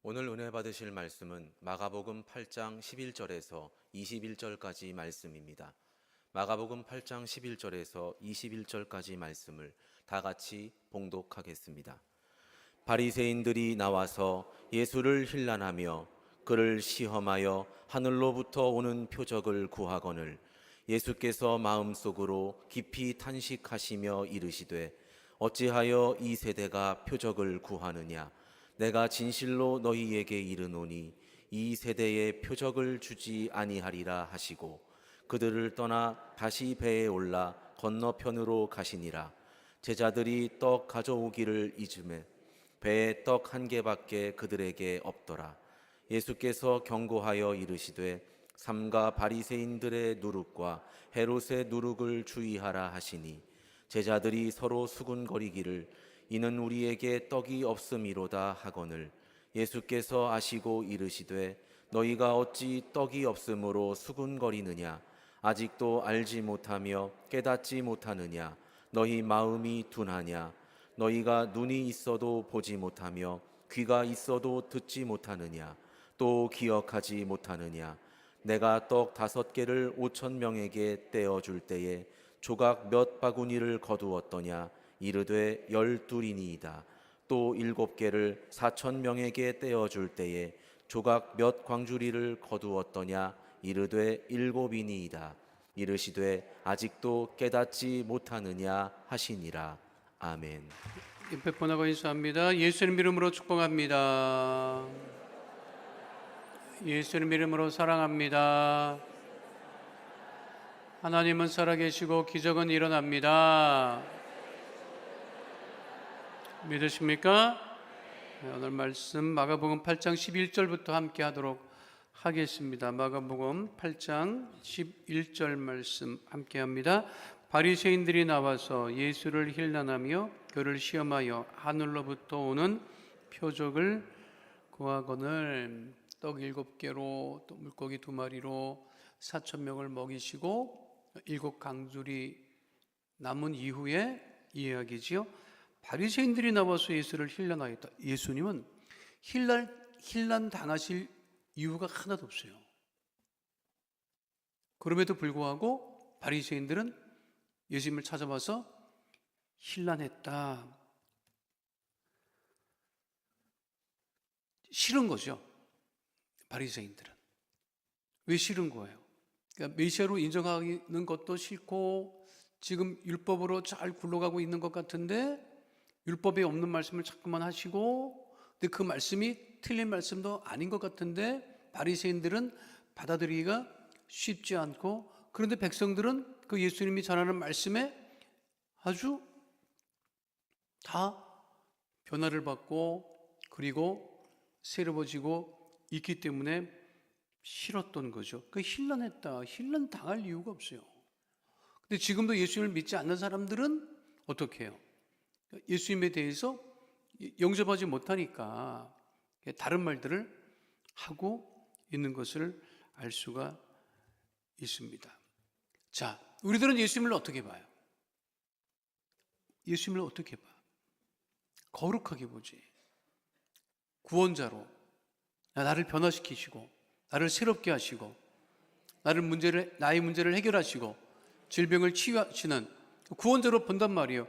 오늘 은혜 받으실 말씀은 마가복음 8장 11절에서 21절까지 말씀입니다. 마가복음 8장 11절에서 21절까지 말씀을 다 같이 봉독하겠습니다. 바리새인들이 나와서 예수를 힐난하며 그를 시험하여 하늘로부터 오는 표적을 구하거늘 예수께서 마음속으로 깊이 탄식하시며 이르시되 어찌하여 이 세대가 표적을 구하느냐. 내가 진실로 너희에게 이르노니 이 세대에 표적을 주지 아니하리라 하시고 그들을 떠나 다시 배에 올라 건너편으로 가시니라. 제자들이 떡 가져오기를 잊음에 배에 떡 한 개밖에 그들에게 없더라. 예수께서 경고하여 이르시되 삼가 바리새인들의 누룩과 헤롯의 누룩을 주의하라 하시니 제자들이 서로 수군거리기를 이는 우리에게 떡이 없음이로다 하거늘 예수께서 아시고 이르시되 너희가 어찌 떡이 없음으로 수군거리느냐. 아직도 알지 못하며 깨닫지 못하느냐. 너희 마음이 둔하냐. 너희가 눈이 있어도 보지 못하며 귀가 있어도 듣지 못하느냐. 또 기억하지 못하느냐. 내가 떡 5개를 5,000명에게 떼어줄 때에 조각 몇 바구니를 거두었더냐. 이르되 12이니이다. 또 7개를 4,000명에게 떼어줄 때에 조각 몇 광주리를 거두었더냐. 이르되 7이니이다. 이르시되 아직도 깨닫지 못하느냐 하시니라. 아멘. 백번하고 인사합니다. 예수님 이름으로 축복합니다. 예수님 이름으로 사랑합니다. 하나님은 살아계시고 기적은 일어납니다. 믿으십니까? 오늘 말씀 마가복음 8장 11절부터 함께 하도록 하겠습니다. 마가복음 8장 11절 말씀 함께 합니다. 바리새인들이 나와서 예수를 힐난하며 그를 시험하여 하늘로부터 오는 표적을 구하거늘 떡 7개로 또 물고기 2마리로 4,000명을 먹이시고 7강줄이 남은 이후에 이야기지요. 바리새인들이 나와서 예수를 힐난하였다. 예수님은 힐난 당하실 이유가 하나도 없어요. 그럼에도 불구하고 바리새인들은 예수님을 찾아와서 힐난했다. 싫은 거죠. 바리새인들은. 왜 싫은 거예요? 그러니까 메시아로 인정하는 것도 싫고 지금 율법으로 잘 굴러가고 있는 것 같은데 율법에 없는 말씀을 자꾸만 하시고 근데 그 말씀이 틀린 말씀도 아닌 것 같은데 바리새인들은 받아들이기가 쉽지 않고 그런데 백성들은 그 예수님이 전하는 말씀에 아주 다 변화를 받고 그리고 새로워지고 있기 때문에 싫었던 거죠. 그 힐난했다. 힐난 당할 이유가 없어요. 근데 지금도 예수님을 믿지 않는 사람들은 어떻게 해요? 예수님에 대해서 영접하지 못하니까 다른 말들을 하고 있는 것을 알 수가 있습니다. 자, 우리들은 예수님을 어떻게 봐요? 예수님을 어떻게 봐? 거룩하게 보지. 구원자로 나를 변화시키시고 나를 새롭게 하시고 나의 문제를 해결하시고 질병을 치유하시는 구원자로 본단 말이에요.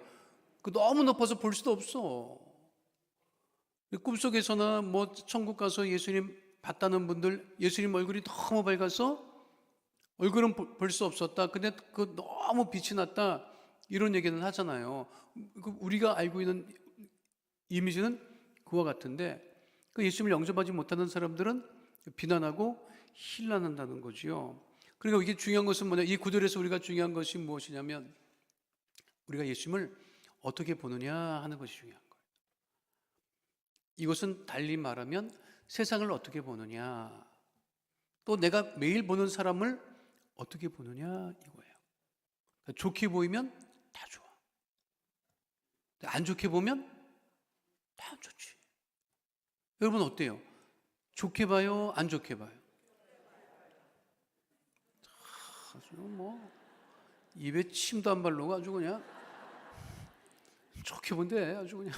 너무 높아서 볼 수도 없어. 꿈속에서나 천국 가서 예수님 봤다는 분들 예수님 얼굴이 너무 밝아서 얼굴은 볼 수 없었다. 근데 너무 빛이 났다. 이런 얘기는 하잖아요. 우리가 알고 있는 이미지는 그와 같은데 예수님을 영접하지 못하는 사람들은 비난하고 힐난한다는 거지요. 그리고 이게 중요한 것은 뭐냐? 이 구절에서 우리가 중요한 것이 무엇이냐면 우리가 예수님을 어떻게 보느냐 하는 것이 중요한 거예요. 이것은 달리 말하면 세상을 어떻게 보느냐 또 내가 매일 보는 사람을 어떻게 보느냐 이거예요. 좋게 보이면 다 좋아. 안 좋게 보면 다 안 좋지. 여러분 어때요? 좋게 봐요? 안 좋게 봐요? 아주 입에 침도 안 바르고 아주 그냥 좋게 본데 아주 그냥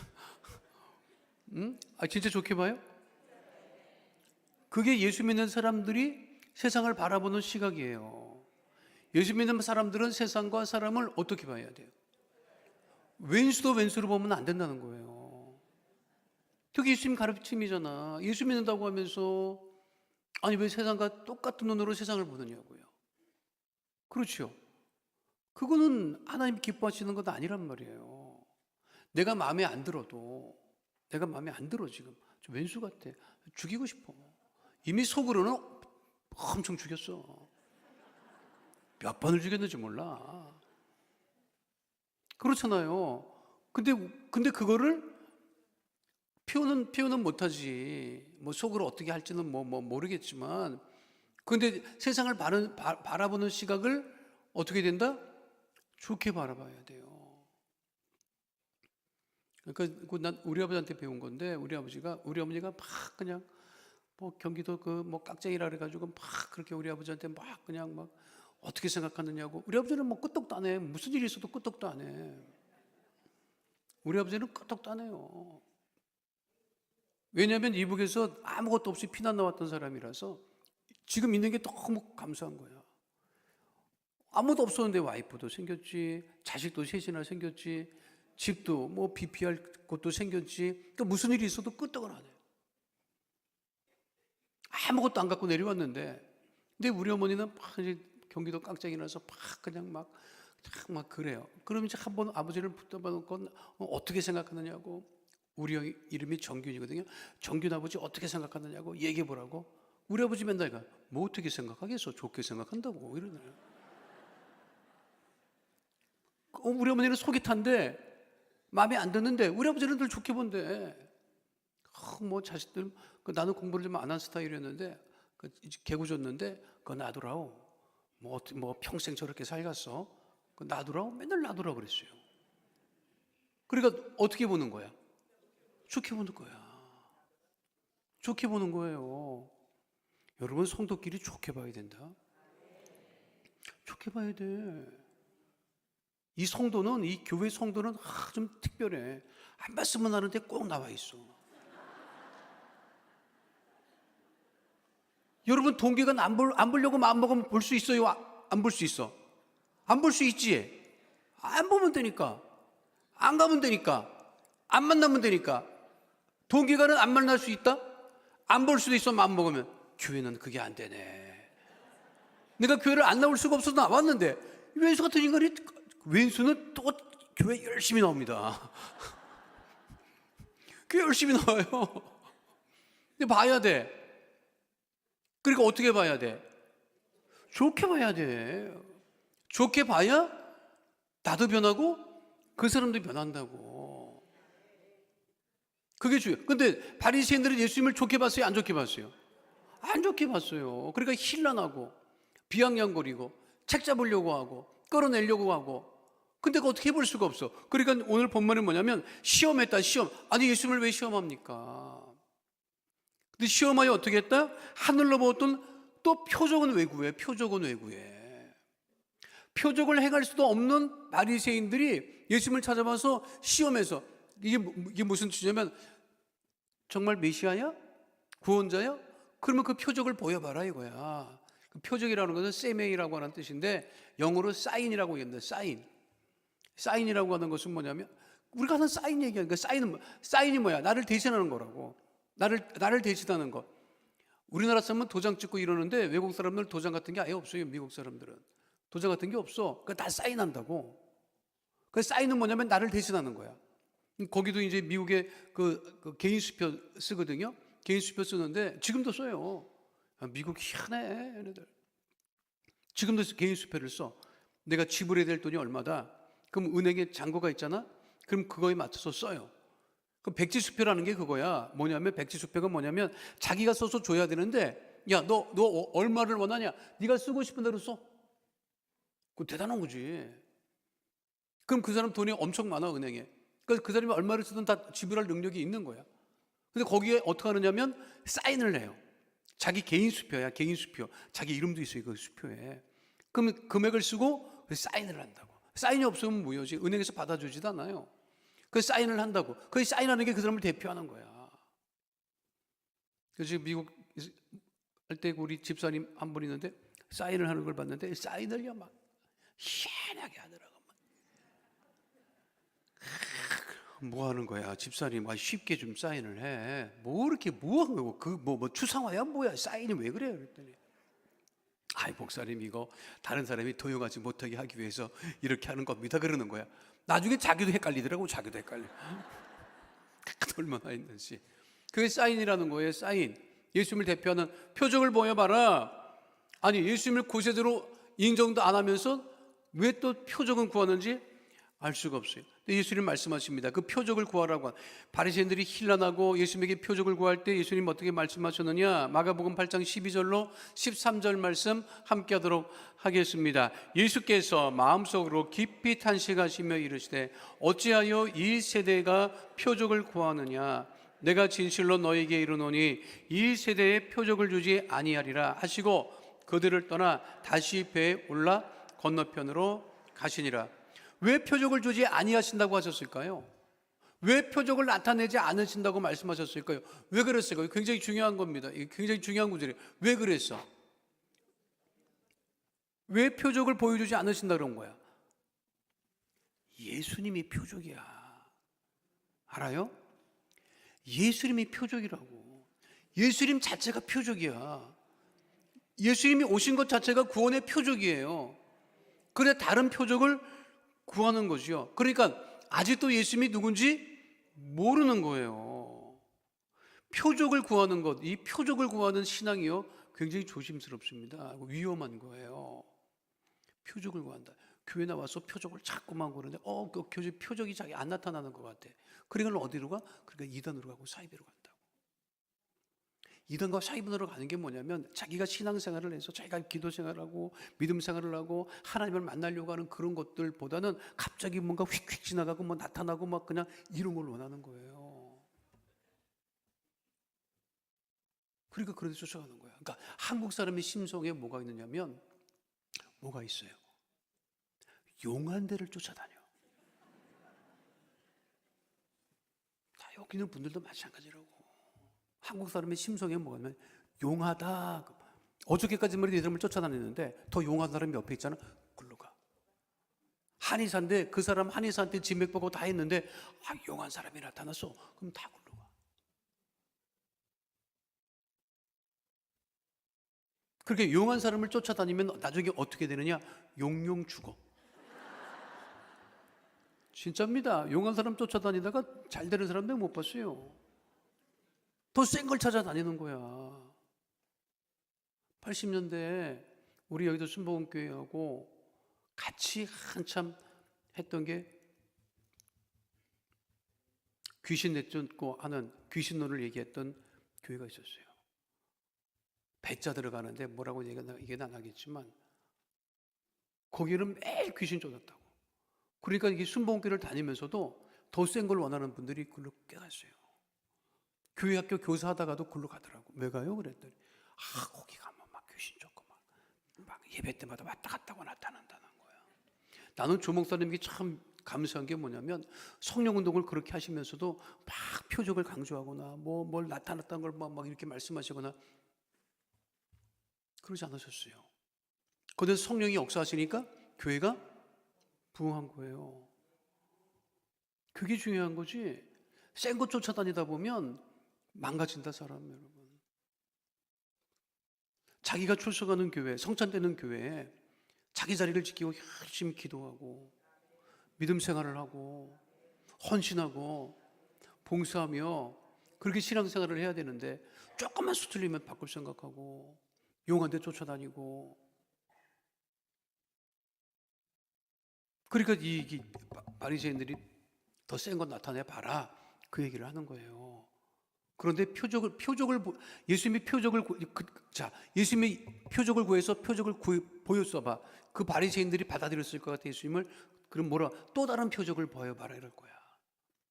진짜 좋게 봐요? 그게 예수 믿는 사람들이 세상을 바라보는 시각이에요. 예수 믿는 사람들은 세상과 사람을 어떻게 봐야 돼요? 왼수도 왼수로 보면 안 된다는 거예요. 그게 예수님 가르침이잖아. 예수 믿는다고 하면서 아니 왜 세상과 똑같은 눈으로 세상을 보느냐고요. 그렇죠. 그거는 하나님 기뻐하시는 것 아니란 말이에요. 내가 마음에 안 들어 지금 좀 왼수 같아. 죽이고 싶어. 이미 속으로는 엄청 죽였어. 몇 번을 죽였는지 몰라. 그렇잖아요. 근데 그거를 표현은 못하지. 뭐 속으로 어떻게 할지는 뭐 모르겠지만, 근데 세상을 바라보는 시각을 어떻게 된다? 좋게 바라봐야 돼요. 그러니까 난 우리 아버지한테 배운 건데, 우리 어머니가 막 그냥 뭐 경기도 그 뭐 깍쟁이라 그래가지고 막 그렇게 우리 아버지한테 막 그냥 막 어떻게 생각하느냐고. 우리 아버지는 뭐 끄떡도 안 해. 무슨 일이 있어도 끄떡도 안 해. 우리 아버지는 끄떡도 안 해요. 왜냐하면 이북에서 아무것도 없이 피난 나왔던 사람이라서 지금 있는 게 너무 감사한 거야. 아무도 없었는데 와이프도 생겼지, 자식도 셋이나 생겼지, 집도 뭐 비피할 곳도 생겼지. 또 무슨 일이 있어도 끄떡을 안 해. 아무것도 안 갖고 내려왔는데, 근데 우리 어머니는 막 이제 경기도 깡짝이라서 막 그냥 막 그래요. 그러면 이제 한번 아버지를 붙잡아놓고 어떻게 생각하느냐고. 우리 형 이름이 정균이거든요. 정균 아버지 어떻게 생각하느냐고 얘기해 보라고. 우리 아버지 맨날 뭐 어떻게 생각하겠어? 좋게 생각한다고 이러네요. 우리 어머니는 속이 탄데 마음에 안 드는데 우리 아버지는 늘 좋게 본대. 뭐 자식들 나는 공부를 좀 안 한 스타일이었는데 개구 줬는데 그거 놔두라고. 뭐 평생 저렇게 살갔어. 그거 놔두라고 맨날 놔두라고 그랬어요. 그러니까 어떻게 보는 거야? 좋게 보는 거야. 좋게 보는 거예요. 여러분 성도끼리 좋게 봐야 된다. 좋게 봐야 돼. 이 성도는 이 교회 성도는 좀 특별해. 한 말씀만 하는데 꼭 나와 있어. 여러분 동기가 안 보려고 마음 먹으면 볼 수 있어요? 안 볼 수 있어? 안 볼 수 있지? 안 보면 되니까. 안 가면 되니까. 안 만나면 되니까. 동기가는 안 만날 수 있다? 안 볼 수도 있어 마음 먹으면. 교회는 그게 안 되네. 내가 교회를 안 나올 수가 없어서 나왔는데 왼수 같은 인간이 왼수는 또 교회 열심히 나옵니다. 교회 열심히 나와요. 근데 봐야 돼. 그러니까 어떻게 봐야 돼? 좋게 봐야 돼. 좋게 봐야 나도 변하고 그 사람도 변한다고. 그게 중요해요. 근데 바리새인들은 예수님을 좋게 봤어요? 안 좋게 봤어요? 안 좋게 봤어요. 그러니까 힐난하고 비앙냥거리고 책 잡으려고 하고 끌어내려고 하고. 근데 그거 어떻게 해볼 수가 없어. 그러니까 오늘 본문은 뭐냐면 시험했다. 시험. 아니 예수님을 왜 시험합니까? 근데 시험하여 어떻게 했다? 하늘로 보았던 또 표적은 왜구해. 표적을 행할 수도 없는 바리새인들이 예수님을 찾아와서 시험해서 이게 무슨 뜻이냐면 정말 메시아야? 구원자야? 그러면 그 표적을 보여봐라 이거야. 그 표적이라는 것은 세메이라고 하는 뜻인데 영어로 사인이라고 얘기합니다. 사인이라고 하는 것은 뭐냐면 우리가 하는 사인 얘기하니까 사인이 뭐야? 나를 대신하는 거라고. 나를 대신하는 것. 우리나라 사람은 도장 찍고 이러는데 외국 사람들 도장 같은 게 아예 없어요. 미국 사람들은 도장 같은 게 없어. 그러니까 다 사인한다고. 그 사인은 뭐냐면 나를 대신하는 거야. 거기도 이제 미국의 그 개인 수표 쓰거든요. 개인 수표 쓰는데 지금도 써요. 미국 희한해 얘네들. 지금도 개인 수표를 써. 내가 지불해야 될 돈이 얼마다. 그럼 은행에 잔고가 있잖아. 그럼 그거에 맞춰서 써요. 그 백지수표라는 게 그거야. 뭐냐면 백지수표가 뭐냐면 자기가 써서 줘야 되는데 야, 너 얼마를 원하냐? 네가 쓰고 싶은 대로 써. 그거 대단한 거지. 그럼 그 사람 돈이 엄청 많아 은행에. 그러니까 그 사람이 얼마를 쓰든 다 지불할 능력이 있는 거야. 근데 거기에 어떻게 하느냐면 사인을 해요. 자기 개인 수표야. 개인 수표. 자기 이름도 있어요. 그 수표에. 그러면 금액을 쓰고 사인을 한다고. 사인이 없으면 무효지. 은행에서 받아주지도 않아요. 그 사인을 한다고. 그 사인하는 게 그 사람을 대표하는 거야. 그래서 지금 미국 할 때 우리 집사님 한 분 있는데 사인을 하는 걸 봤는데 사인을요 막 희한하게 하더라고. 뭐 하는 거야 집사님? 쉽게 좀 사인을 해. 뭐 이렇게 뭐 하는 거고 뭐 추상화야 뭐야 사인이 왜 그래? 그랬더니 아이 목사님 이거 다른 사람이 도용하지 못하게 하기 위해서 이렇게 하는 겁니다 그러는 거야. 나중에 자기도 헷갈리더라고. 자기도 헷갈려. 얼마나 있는지. 그게 사인이라는 거예요. 사인. 예수님을 대표하는 표적을 보여봐라. 아니 예수님을 구세주로 인정도 안 하면서 왜 또 표적은 구하는지 알 수가 없어요. 근데 예수님 말씀하십니다. 그 표적을 구하라고. 바리새인들이 힐난하고 예수님에게 표적을 구할 때 예수님 어떻게 말씀하셨느냐? 마가복음 8장 12절로 13절 말씀 함께 하도록 하겠습니다. 예수께서 마음속으로 깊이 탄식하시며 이르시되 어찌하여 이 세대가 표적을 구하느냐? 내가 진실로 너에게 이르노니 이 세대에 표적을 주지 아니하리라 하시고 그들을 떠나 다시 배에 올라 건너편으로 가시니라. 왜 표적을 주지 아니하신다고 하셨을까요? 왜 표적을 나타내지 않으신다고 말씀하셨을까요? 왜 그랬을까요? 굉장히 중요한 겁니다. 굉장히 중요한 구절이에요. 왜 그랬어? 왜 표적을 보여주지 않으신다 그런 거야? 예수님이 표적이야. 알아요? 예수님이 표적이라고. 예수님 자체가 표적이야. 예수님이 오신 것 자체가 구원의 표적이에요. 그래 다른 표적을 구하는 것이요. 그러니까 아직도 예수님이 누군지 모르는 거예요. 표적을 구하는 것, 이 표적을 구하는 신앙이요 굉장히 조심스럽습니다. 위험한 거예요. 표적을 구한다. 교회 나와서 표적을 자꾸만 구하는데 그 교회 표적이 자기 안 나타나는 것 같아. 그러니까 어디로 가? 그러니까 이단으로 가고 사이비로 간다고. 이단과 사이비로 가는 게 뭐냐면 자기가 신앙생활을 해서 자기가 기도생활하고 믿음생활을 하고 하나님을 만나려고 하는 그런 것들보다는 갑자기 뭔가 휙휙 지나가고 뭐 나타나고 막 그냥 이런 걸 원하는 거예요. 그러니까 그런 데 쫓아가는 거야. 그러니까 한국 사람의 심성에 뭐가 있느냐면 뭐가 있어요? 용한 데를 쫓아다녀. 다 여기 있는 분들도 마찬가지라고. 한국 사람의 심성에 뭐가 있냐면 용하다. 어저께까지만 해도 이 사람을 쫓아다녔는데 더 용한 사람이 옆에 있잖아. 글로 가. 한의사인데 그 사람 한의사한테 진맥 보고 다 했는데 용한 사람이 나타났어. 그럼 다 글로 가. 그렇게 용한 사람을 쫓아다니면 나중에 어떻게 되느냐? 용용 죽어. 진짜입니다. 용한 사람 쫓아다니다가 잘 되는 사람들 못 봤어요. 더 센 걸 찾아다니는 거야. 80년대에 우리 여기도 순복음교회하고 같이 한참 했던 게 귀신 내쫓고 하는 귀신론을 얘기했던 교회가 있었어요. 배자 들어가는데 뭐라고 얘기는 안 하겠지만 거기는 매일 귀신 쫓았다고. 그러니까 이게 순복음교회를 다니면서도 더 센 걸 원하는 분들이 글로 깨갔어요. 교회 학교 교사 하다가도 글로 가더라고. 왜 가요? 그랬더니 거기 가면 막 귀신 쫓고 막 예배 때마다 왔다 갔다 하고 나타난다는 거야. 나는 조 목사님이 참 감사한 게 뭐냐면 성령 운동을 그렇게 하시면서도 막 표적을 강조하거나 뭘 나타났다는 걸 막 이렇게 말씀하시거나 그러지 않으셨어요. 그런데 성령이 역사하시니까 교회가 부흥한 거예요. 그게 중요한 거지. 센 거 쫓아다니다 보면 망가진다 사람 여러분. 자기가 출석하는 교회, 성찬되는 교회에 자기 자리를 지키고 열심히 기도하고 믿음 생활을 하고 헌신하고 봉사하며 그렇게 신앙생활을 해야 되는데 조금만 수틀리면 바꿀 생각하고 용한 데 쫓아다니고 그러니까 이 바리새인들이 더 센 거 나타내 봐라 그 얘기를 하는 거예요. 그런데 예수님이 표적을 구해서 표적을 보였어봐. 그 바리새인들이 받아들였을 것 같아. 예수님을. 그럼 또 다른 표적을 보여봐라 이럴 거야.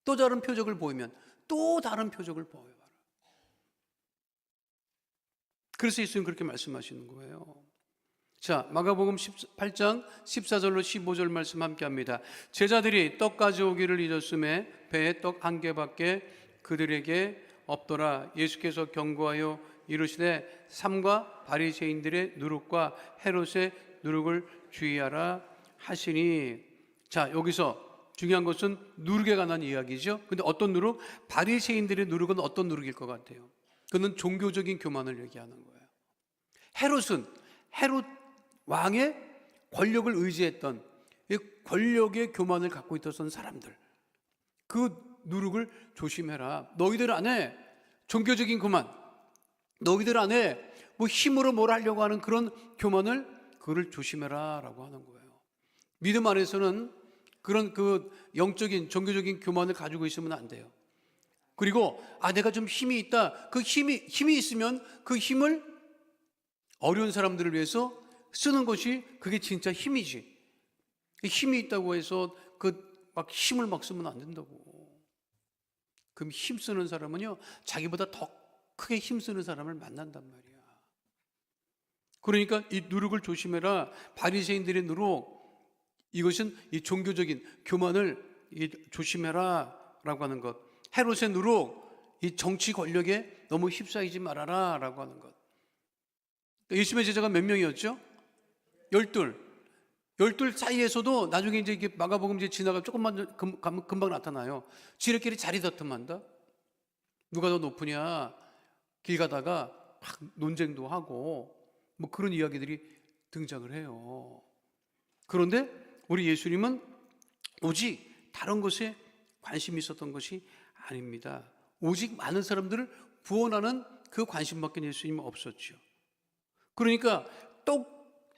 또 다른 표적을 보이면 또 다른 표적을 보여봐라. 그래서 예수님 그렇게 말씀하시는 거예요. 자, 마가복음 8장 14절로 15절 말씀 함께 합니다. 제자들이 떡 가져오기를 잊었음에 배에 떡 한 개밖에 그들에게 없더라. 예수께서 경고하여 이르시되 삼가 바리새인들의 누룩과 헤롯의 누룩을 주의하라 하시니. 자, 여기서 중요한 것은 누룩에 관한 이야기죠. 근데 어떤 누룩? 바리새인들의 누룩은 어떤 누룩일 것 같아요? 그는 종교적인 교만을 얘기하는 거예요. 헤롯은 헤롯 왕의 권력을 의지했던 이 권력의 교만을 갖고 있었던 사람들, 그 누룩을 조심해라. 너희들 안에 종교적인 교만, 너희들 안에 뭐 힘으로 뭘 하려고 하는 그런 교만을, 그를 조심해라 라고 하는 거예요. 믿음 안에서는 그런 그 영적인 종교적인 교만을 가지고 있으면 안 돼요. 그리고 내가 좀 힘이 있다, 그 힘이 있으면 그 힘을 어려운 사람들을 위해서 쓰는 것이 그게 진짜 힘이지. 힘이 있다고 해서 막 힘을 막 쓰면 안 된다고. 그럼 힘 쓰는 사람은요, 자기보다 더 크게 힘 쓰는 사람을 만난단 말이야. 그러니까 이 누룩을 조심해라. 바리새인들의 누룩, 이것은 이 종교적인 교만을 조심해라 라고 하는 것. 헤롯의 누룩, 이 정치 권력에 너무 휩싸이지 말아라 라고 하는 것. 예수님의 제자가 몇 명이었죠? 12 사이에서도 나중에 이제 이게 마가복음 이제 지나가 조금만 금방 나타나요. 지들끼리 자리 다툼한다. 누가 더 높으냐, 길 가다가 막 논쟁도 하고 뭐 그런 이야기들이 등장을 해요. 그런데 우리 예수님은 오직 다른 것에 관심이 있었던 것이 아닙니다. 오직 많은 사람들을 구원하는 그 관심밖에 예수님은 없었죠. 그러니까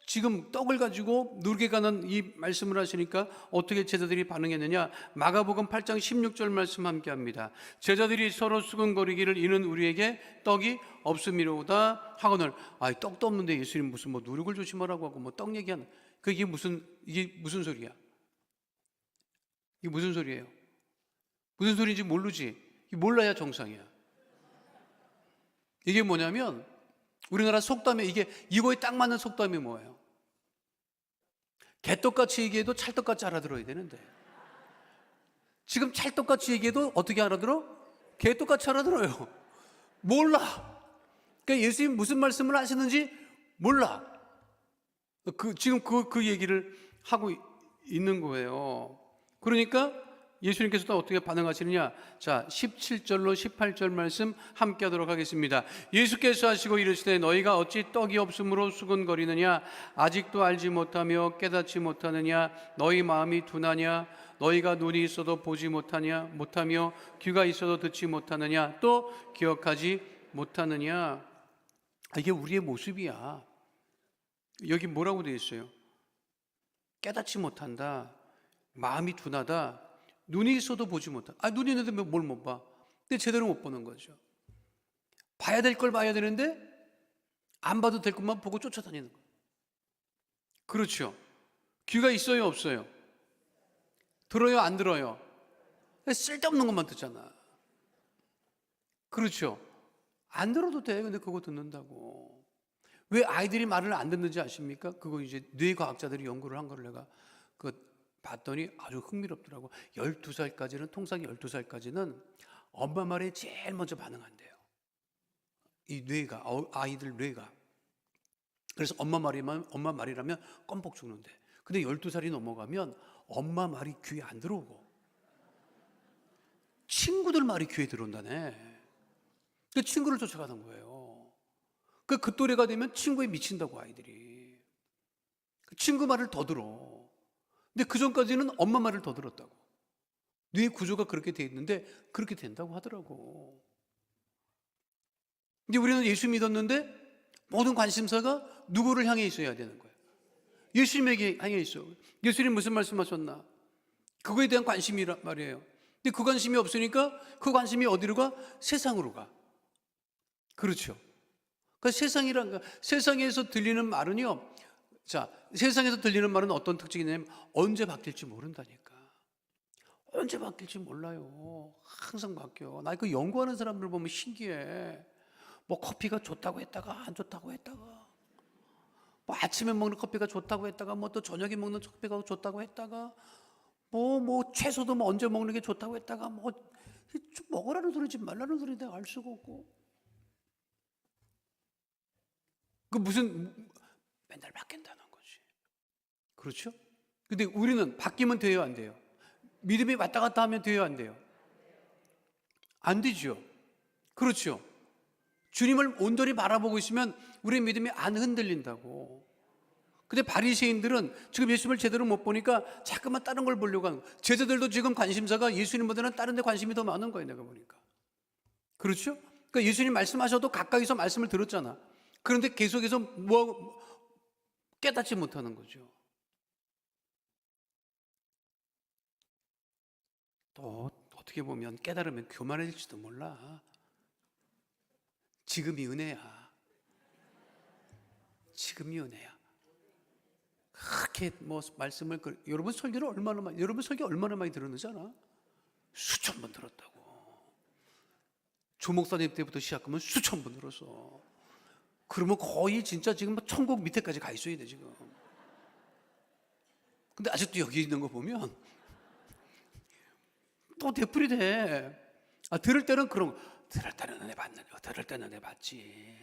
지금 떡을 가지고 누룩에 관한 이 말씀을 하시니까 어떻게 제자들이 반응했느냐? 마가복음 8장 16절 말씀 함께 합니다. 제자들이 서로 수근거리기를 이는 우리에게 떡이 없음이로다 하거늘. 떡도 없는데 예수님 무슨 뭐 누룩을 조심하라고 하고 뭐 떡 얘기하는, 이게 무슨 소리야? 이게 무슨 소리예요? 무슨 소리인지 모르지? 몰라야 정상이야. 이게 뭐냐면 우리나라 속담에 이거에 딱 맞는 속담이 뭐예요? 개떡같이 얘기해도 찰떡같이 알아들어야 되는데, 지금 찰떡같이 얘기해도 어떻게 알아들어? 개떡같이 알아들어요. 몰라. 그러니까 예수님 무슨 말씀을 하시는지 몰라. 지금 그 얘기를 하고 있는 거예요. 그러니까 예수님께서도 어떻게 반응하시느냐? 자, 17절로 18절 말씀 함께 하도록 하겠습니다. 예수께서 하시고 이르시되 너희가 어찌 떡이 없으므로 수근거리느냐? 아직도 알지 못하며 깨닫지 못하느냐? 너희 마음이 둔하냐? 너희가 눈이 있어도 보지 못하며 귀가 있어도 듣지 못하느냐? 또 기억하지 못하느냐? 이게 우리의 모습이야. 여기 뭐라고 되어 있어요? 깨닫지 못한다, 마음이 둔하다, 눈이 있어도 보지 못하. 눈이 있는데 뭘 못 봐? 근데 제대로 못 보는 거죠. 봐야 될 걸 봐야 되는데 안 봐도 될 것만 보고 쫓아다니는 거예요. 그렇죠. 귀가 있어요, 없어요? 들어요, 안 들어요? 쓸데없는 것만 듣잖아. 그렇죠. 안 들어도 돼. 근데 그거 듣는다고. 왜 아이들이 말을 안 듣는지 아십니까? 그거 이제 뇌과학자들이 연구를 한 거를 내가 봤더니 아주 흥미롭더라고. 12살까지는, 통상 12살까지는 엄마 말에 제일 먼저 반응한대요. 이 뇌가, 아이들 뇌가. 그래서 엄마 말이라면 껌뻑 죽는데. 근데 12살이 넘어가면 엄마 말이 귀에 안 들어오고 친구들 말이 귀에 들어온다네. 그 친구를 쫓아가는 거예요. 그 또래가 되면 친구에 미친다고, 아이들이. 친구 말을 더 들어. 근데 그 전까지는 엄마 말을 더 들었다고. 뇌 구조가 그렇게 돼 있는데 그렇게 된다고 하더라고. 근데 우리는 예수 믿었는데 모든 관심사가 누구를 향해 있어야 되는 거예요? 예수님에게 향해 있어. 예수님 무슨 말씀하셨나? 그거에 대한 관심이란 말이에요. 근데 그 관심이 없으니까 그 관심이 어디로 가? 세상으로 가. 그렇죠. 그러니까 세상에서 들리는 말은요. 자, 세상에서 들리는 말은 어떤 특징이 있냐면 언제 바뀔지 모른다니까. 언제 바뀔지 몰라요. 항상 바뀌어. 나 그 연구하는 사람들 보면 신기해. 뭐 커피가 좋다고 했다가 안 좋다고 했다가, 뭐 아침에 먹는 커피가 좋다고 했다가, 뭐 또 저녁에 먹는 커피가 좋다고 했다가, 뭐 채소도 뭐 언제 먹는 게 좋다고 했다가, 뭐 먹으라는 소리지 말라는 소리 내가 알 수가 없고. 그 무슨 맨날 바뀐다는 거지. 그렇죠? 근데 우리는 바뀌면 돼요, 안 돼요? 믿음이 왔다 갔다 하면 돼요, 안 돼요? 안 되죠. 그렇죠. 주님을 온전히 바라보고 있으면 우리의 믿음이 안 흔들린다고. 근데 바리새인들은 지금 예수님을 제대로 못 보니까 자꾸만 다른 걸 보려고 하는 거예요. 제자들도 지금 관심사가 예수님보다는 다른 데 관심이 더 많은 거예요, 내가 보니까. 그렇죠? 그러니까 예수님 말씀하셔도 가까이서 말씀을 들었잖아. 그런데 계속해서 깨닫지 못하는 거죠. 또 어떻게 보면 깨달으면 교만해질지도 몰라. 지금이 은혜야. 지금이 은혜야. 그렇게 말씀을 여러분 설교 얼마나 많이 들었는지 알아? 수천 번 들었다고. 조 목사님 때부터 시작하면 수천 번 들었어. 그러면 거의 진짜 지금 천국 밑에까지 가 있어야 돼 지금. 근데 아직도 여기 있는 거 보면 또 되풀이 돼. 들을 때는 들을 때는 은혜 받는 거, 들을 때는 은혜 받지.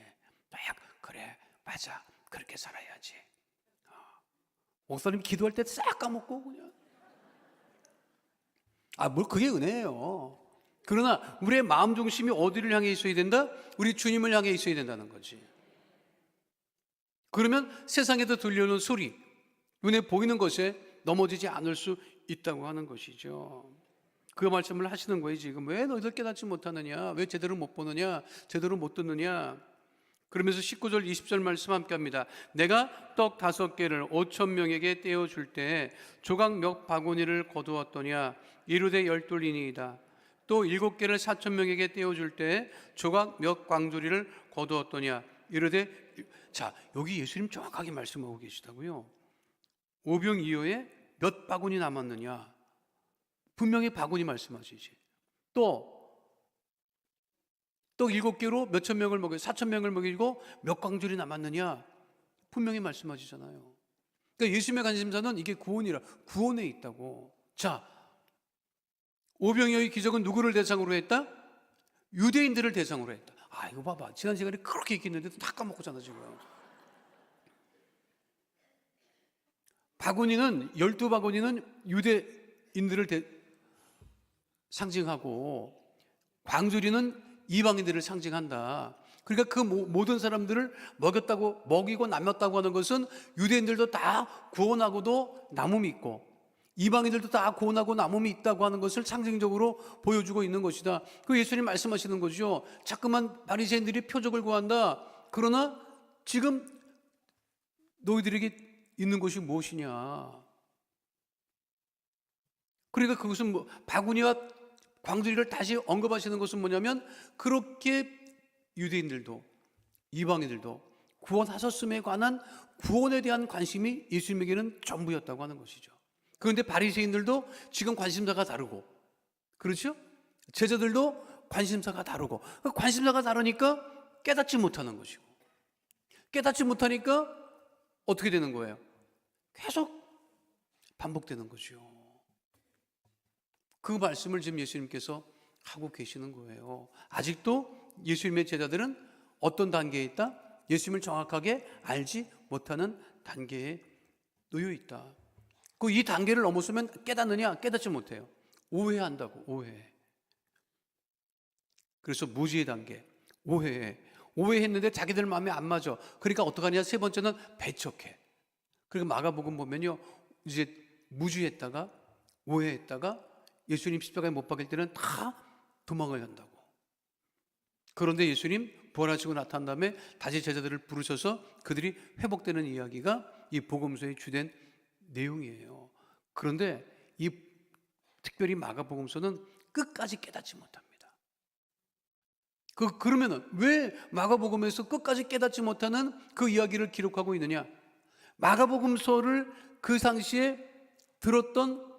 그래, 맞아, 그렇게 살아야지. 목사님 기도할 때 싹 까먹고 그냥. 뭘 그게 은혜예요. 그러나 우리의 마음 중심이 어디를 향해 있어야 된다? 우리 주님을 향해 있어야 된다는 거지. 그러면 세상에도 들려오는 소리, 눈에 보이는 것에 넘어지지 않을 수 있다고 하는 것이죠. 그 말씀을 하시는 거예요. 지금 왜 너희들 깨닫지 못하느냐, 왜 제대로 못 보느냐, 제대로 못 듣느냐. 그러면서 19절 20절 말씀 함께 합니다. 내가 떡 5개를 5,000명에게 떼어줄 때 조각 몇 바구니를 거두었더냐, 이르되 12이니이다. 또 7개를 4,000명에게 떼어줄 때 조각 몇 광주리를 거두었더냐, 이르되. 자, 여기 예수님 정확하게 말씀하고 계시다고요. 오병이어에 몇 바구니 남았느냐, 분명히 바구니 말씀하시지. 또 7개로 몇천 명을 먹여 4,000명을 먹이고 몇 광줄이 남았느냐, 분명히 말씀하시잖아요. 그러니까 예수님의 관심사는 이게 구원에 있다고. 자, 오병이어의 기적은 누구를 대상으로 했다? 유대인들을 대상으로 했다. 이거 봐봐, 지난 시간에 그렇게 얘기했는데도 다 까먹었잖아 지금. 바구니는 12바구니는 유대인들을 상징하고 광주리는 이방인들을 상징한다. 그러니까 그 모든 사람들을 먹이고 남겼다고 하는 것은 유대인들도 다 구원하고도 남음이 있고 이방인들도 다 구원하고 남음이 있다고 하는 것을 상징적으로 보여주고 있는 것이다. 그 예수님 말씀하시는 거죠. 자꾸만 바리새인들이 표적을 구한다. 그러나 지금 너희들에게 있는 것이 무엇이냐. 그러니까 그것은 바구니와 광주리를 다시 언급하시는 것은 뭐냐면, 그렇게 유대인들도 이방인들도 구원하셨음에 관한 구원에 대한 관심이 예수님에게는 전부였다고 하는 것이죠. 그런데 바리새인들도 지금 관심사가 다르고, 그렇죠? 제자들도 관심사가 다르고, 관심사가 다르니까 깨닫지 못하는 것이고, 깨닫지 못하니까 어떻게 되는 거예요? 계속 반복되는 거죠. 그 말씀을 지금 예수님께서 하고 계시는 거예요. 아직도 예수님의 제자들은 어떤 단계에 있다? 예수님을 정확하게 알지 못하는 단계에 놓여 있다. 이 단계를 넘어서면 깨닫느냐? 깨닫지 못해요. 오해한다고, 오해. 그래서 무지의 단계, 오해해. 오해했는데 자기들 마음에 안 맞아. 그러니까 어떡하냐? 세 번째는 배척해. 그리고 마가복음 보면요, 이제 무지했다가 오해했다가 예수님 십자가에 못 박일 때는 다 도망을 간다고. 그런데 예수님 부활하시고 나타난 다음에 다시 제자들을 부르셔서 그들이 회복되는 이야기가 이 복음서의 주된 내용이에요. 그런데 이 특별히 마가복음서는 끝까지 깨닫지 못합니다. 그러면은 왜 마가복음에서 끝까지 깨닫지 못하는 그 이야기를 기록하고 있느냐? 마가복음서를 그 당시에 들었던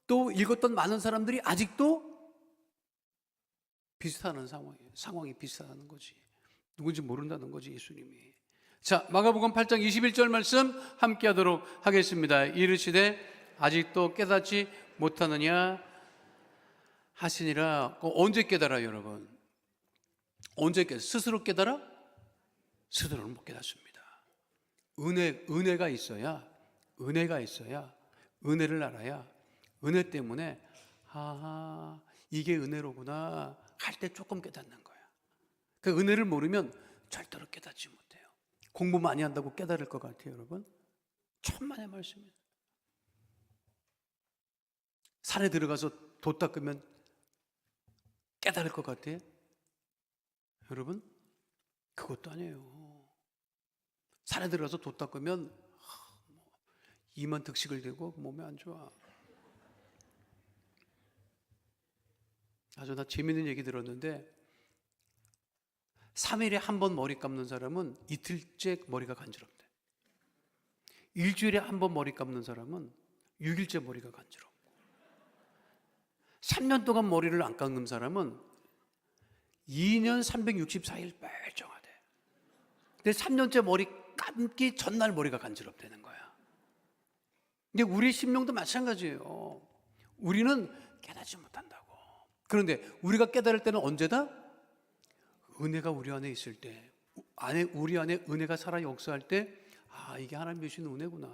또 읽었던 많은 사람들이 아직도 비슷한 상황이 비슷하다는 거지. 누군지 모른다는 거지, 예수님이. 자, 마가복음 8장 21절 말씀 함께 하도록 하겠습니다. 이르시되 아직도 깨닫지 못하느냐 하시니라. 언제 깨달아요, 여러분? 언제 스스로 깨달아? 스스로는 못 깨닫습니다. 은혜가 있어야 은혜를 알아야 은혜 때문에 이게 은혜로구나 할 때 조금 깨닫는 거야. 그 은혜를 모르면 절대로 깨닫지 못해요. 공부 많이 한다고 깨달을 것 같아요, 여러분? 천만의 말씀이에요. 산에 들어가서 돛 닦으면 깨달을 것 같아요? 여러분, 그것도 아니에요. 산에 들어가서 돛 닦으면 이만 득식을 대고 몸에 안 좋아. 아주 나 재밌는 얘기 들었는데 3일에 한 번 머리 감는 사람은 이틀째 머리가 간지럽대. 일주일에 한 번 머리 감는 사람은 6일째 머리가 간지럽고 3년 동안 머리를 안 감는 사람은 2년 364일 멀쩡하대. 근데 3년째 머리 감기 전날 머리가 간지럽다는 거야. 근데 우리 심령도 마찬가지예요. 우리는 깨닫지 못한다고. 그런데 우리가 깨달을 때는 언제다? 은혜가 우리 안에 있을 때, 우리 안에 은혜가 살아 역사할 때, 이게 하나님 주신 은혜구나.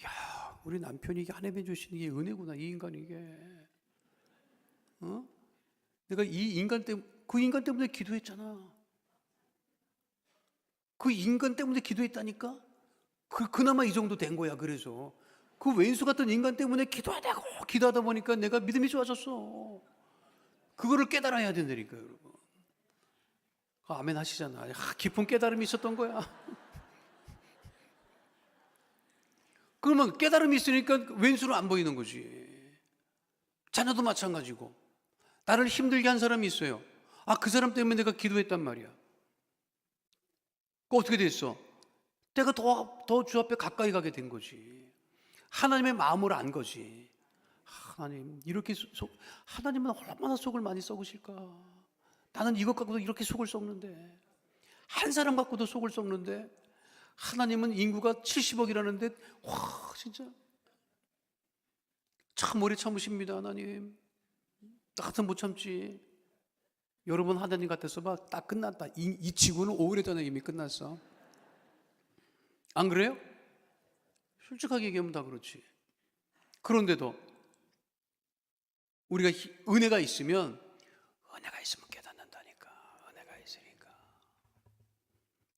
야, 우리 남편이 이게 하나님이 주신 이게 은혜구나. 이 인간이 이게. 내가 이 인간 때문에, 그 인간 때문에 기도했잖아. 그 인간 때문에 기도했다니까? 그나마 이 정도 된 거야. 그래서 그 왼수 같은 인간 때문에 기도하다 보니까 내가 믿음이 좋아졌어. 그거를 깨달아야 된다니까요, 여러분. 아멘 하시잖아. 깊은 깨달음이 있었던 거야. 그러면 깨달음이 있으니까 왼수로 안 보이는 거지. 자녀도 마찬가지고. 나를 힘들게 한 사람이 있어요. 그 사람 때문에 내가 기도했단 말이야. 그 어떻게 됐어? 내가 더 주 앞에 가까이 가게 된 거지. 하나님의 마음을 안 거지. 하나님, 하나님은 얼마나 속을 많이 썩으실까? 나는 이것 갖고도 이렇게 속을 썩는데, 한 사람 갖고도 속을 썩는데, 하나님은 인구가 70억이라는데, 진짜. 참 오래 참으십니다, 하나님. 나 같은 못 참지. 여러분 하나님 같아서 봐, 딱 끝났다. 이 지구는 오래전에 이미 끝났어. 안 그래요? 솔직하게 얘기하면 다 그렇지. 그런데도 우리가 은혜가 있으면 깨닫는다니까. 은혜가 있으니까.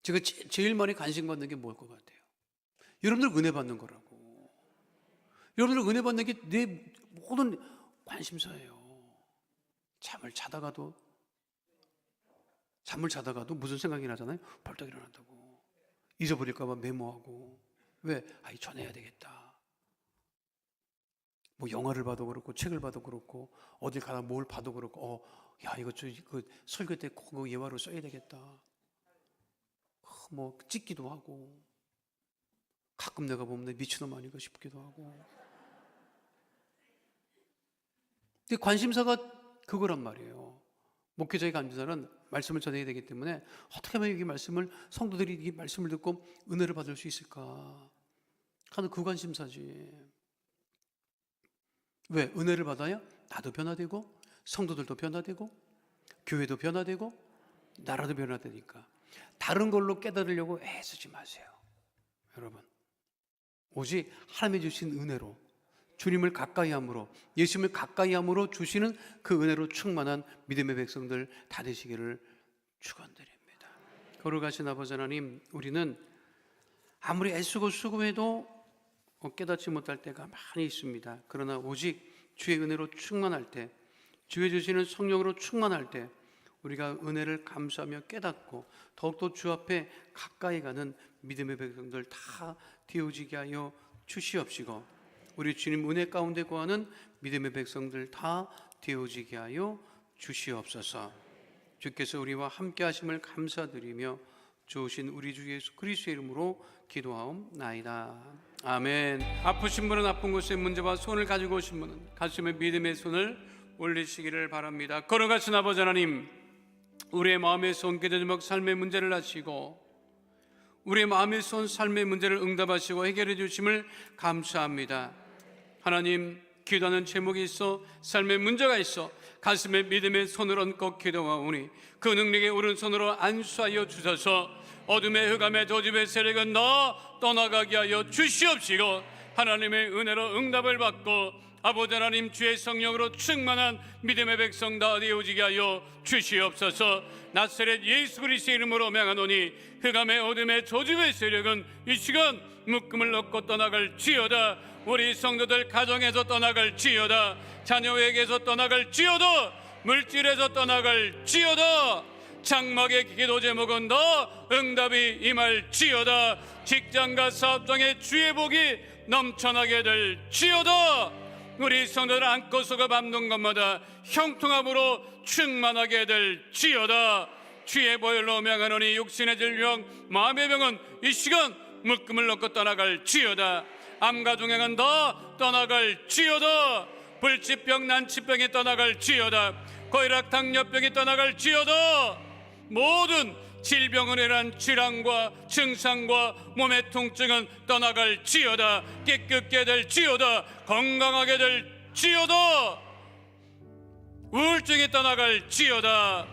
제가 제일 많이 관심 받는 게 뭘 것 같아요? 여러분들 은혜 받는 거라고. 여러분들 은혜 받는 게 내 모든 관심사예요. 잠을 자다가도 무슨 생각이 나잖아요. 벌떡 일어난다고. 잊어버릴까 봐 메모하고. 왜? 전해야 되겠다. 뭐 영화를 봐도 그렇고 책을 봐도 그렇고 어딜 가다 뭘 봐도 그렇고 이거 설교 때 꼭 예화로 써야 되겠다. 뭐 찍기도 하고 가끔 내가 보면 미친놈 아닌가 싶기도 하고. 근데 관심사가 그거란 말이에요. 목회자의 관심사는 말씀을 전해야 되기 때문에 어떻게 하면 이 말씀을 성도들이 이 말씀을 듣고 은혜를 받을 수 있을까 하는 그 관심사지. 왜? 은혜를 받아야 나도 변화되고 성도들도 변화되고 교회도 변화되고 나라도 변화되니까. 다른 걸로 깨달으려고 애쓰지 마세요. 여러분, 오직 하나님이 주신 은혜로, 주님을 가까이 함으로, 예수님을 가까이 함으로 주시는 그 은혜로 충만한 믿음의 백성들 다 되시기를 축원드립니다. 거룩하신 아버지 하나님, 우리는 아무리 애쓰고 수고해도 깨닫지 못할 때가 많이 있습니다. 그러나 오직 주의 은혜로 충만할 때, 주의 주시는 성령으로 충만할 때 우리가 은혜를 감사하며 깨닫고 더욱더 주 앞에 가까이 가는 믿음의 백성들 다 되어지게 하여 주시옵시고, 우리 주님 은혜 가운데 거하는 믿음의 백성들 다 되어지게 하여 주시옵소서. 주께서 우리와 함께 하심을 감사드리며 주신 우리 주 예수 그리스도의 이름으로 기도하옵나이다. 아멘. 아프신 분은 아픈 곳에 문제와 손을 가지고 오신 분은 가슴에 믿음의 손을 올리시기를 바랍니다. 걸어가신 아버지 하나님, 우리의 마음에 손 기도제목 삶의 문제를 아시고 우리의 마음에 손 삶의 문제를 응답하시고 해결해 주심을 감사합니다. 하나님, 기도하는 제목이 있어 삶의 문제가 있어 가슴에 믿음의 손을 얹고 기도하오니 그 능력의 오른손으로 안수하여 주셔서 어둠의 흑암의 저주의 세력은 다 떠나가게 하여 주시옵시고 하나님의 은혜로 응답을 받고 아버지 하나님 주의 성령으로 충만한 믿음의 백성 다 되어지게 하여 주시옵소서. 나사렛 예수 그리스도의 이름으로 명하노니 흑암의 어둠의 저주의 세력은 이 시간 묶음을 놓고 떠나갈지어다. 우리 성도들 가정에서 떠나갈지어다. 자녀에게서 떠나갈지어다. 물질에서 떠나갈지어다. 장막의 기도 제목은 다 응답이 임할지어다. 직장과 사업장의 주의 복이 넘쳐나게 될지어다. 우리 성도들 안고 서가 밟는 것마다 형통함으로 충만하게 될지어다. 주의 보혈로 명하노니 육신의 질병 마음의 병은 이 시간 묶음을 놓고 떠나갈지어다. 암과 종양은 다 떠나갈지어다. 불치병 난치병이 떠나갈지어다. 고혈압 당뇨병이 떠나갈지어다. 모든 질병을 인한 질환과 증상과 몸의 통증은 떠나갈지어다. 깨끗게 될지어다. 건강하게 될지어다. 우울증이 떠나갈지어다.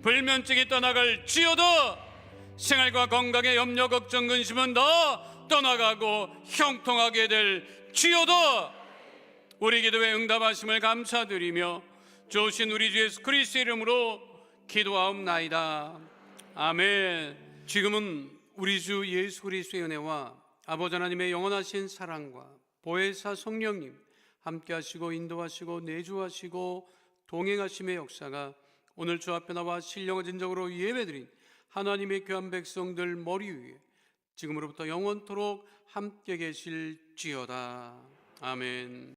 불면증이 떠나갈지어다. 생활과 건강의 염려 걱정 근심은 다 떠나가고 형통하게 될지어다. 우리 기도에 응답하심을 감사드리며 좋으신 우리 주 예수 그리스도 이름으로 기도하옵나이다. 아멘. 지금은 우리 주 예수 그리스도의 은혜와 아버지 하나님의 영원하신 사랑과 보혜사 성령님 함께 하시고 인도하시고 내주하시고 동행하심의 역사가 오늘 주 앞에 나와 신령한 진정으로 예배드린 하나님의 귀한 백성들 머리 위에 지금으로부터 영원토록 함께 계실지어다. 아멘.